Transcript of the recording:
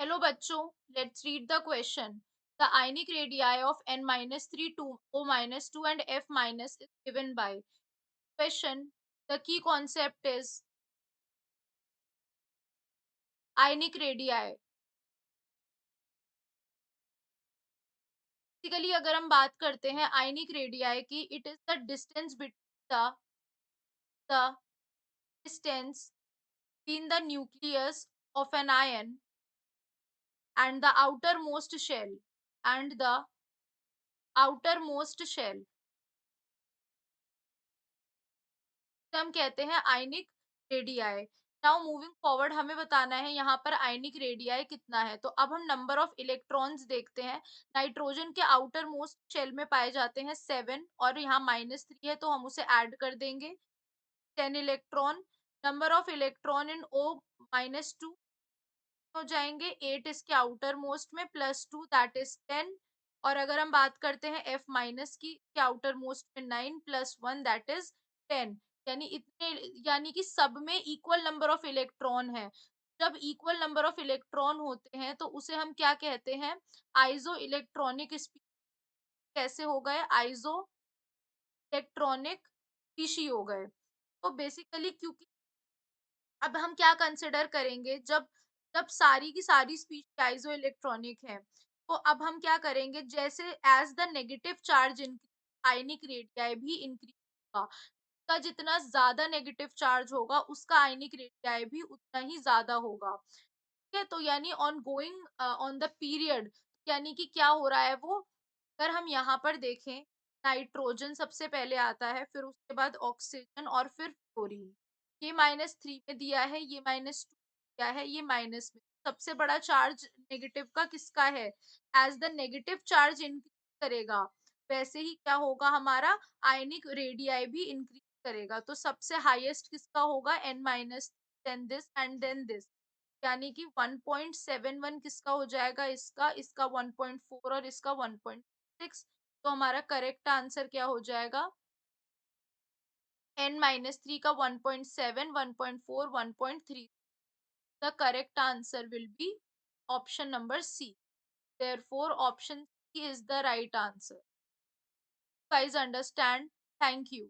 Hello बच्चों, let's read the question. The ionic radii of n minus 3 2 o minus 2 and f minus is given by question. The key concept is ionic radii. Basically अगर हम बात करते हैं ionic radii की, it is the distance between the distance between the nucleus of an ion and the outermost shell हम कहते हैं ionic radii. Now moving forward हमें बताना है यहाँ पर आयनिक रेडियाई कितना है। तो अब हम नंबर ऑफ इलेक्ट्रॉन्स देखते हैं। नाइट्रोजन के आउटर मोस्ट शेल में पाए जाते हैं 7 और यहाँ -3 है तो हम उसे ऐड कर देंगे 10 electron. Number of electron in O-2 हो जाएंगे 8 इसके आउटर मोस्ट में +2 दैट इज 10। और अगर हम बात करते हैं F माइनस की आउटर मोस्ट में 9 +1 दैट इज 10। यानी कि सब में इक्वल नंबर ऑफ इलेक्ट्रॉन है। जब इक्वल नंबर ऑफ इलेक्ट्रॉन होते हैं तो उसे हम क्या कहते हैं, आइसो इलेक्ट्रॉनिक स्पीशीज। कैसे हो गए, आइसो इलेक्ट्रॉनिक स्पीशी हो गए। तो बेसिकली क्योंकि अब हम क्या कंसिडर करेंगे, जब जब सारी की सारी स्पीशीज आइसो इलेक्ट्रॉनिक है तो अब हम क्या करेंगे, जैसे as the negative charge increase ionic radii भी इंक्रीज होगा। का जितना ज्यादा नेगेटिव चार्ज होगा उसका आयनिक रेडियाई भी उतना ही ज्यादा होगा। ठीक है, तो यानी on going on the period, यानी कि क्या हो रहा है वो, अगर हम यहाँ पर देखें, नाइट्रोजन सबसे पहले आता है, फिर उसके बाद ऑक्सीजन और फिर फ्लोरीन। ये -3 में दिया है, ये -2 दिया है, ये माइनस में। सबसे बड़ा चार्ज नेगेटिव का किसका है, as the negative charge increase करेगा वैसे ही क्या होगा, हमारा आयनिक रेडियाई भी इंक्रीज करेगा। तो सबसे हाईएस्ट किसका होगा, n-, then this and then this. यानी कि 1.71 किसका हो जाएगा, इसका इसका 1.4 और इसका 1.6। तो हमारा करेक्ट आंसर क्या हो जाएगा, n-3 का 1.7 1.4 1.3। The correct answer will be option number C. therefore option C is the right answer. Guys understand? Thank you.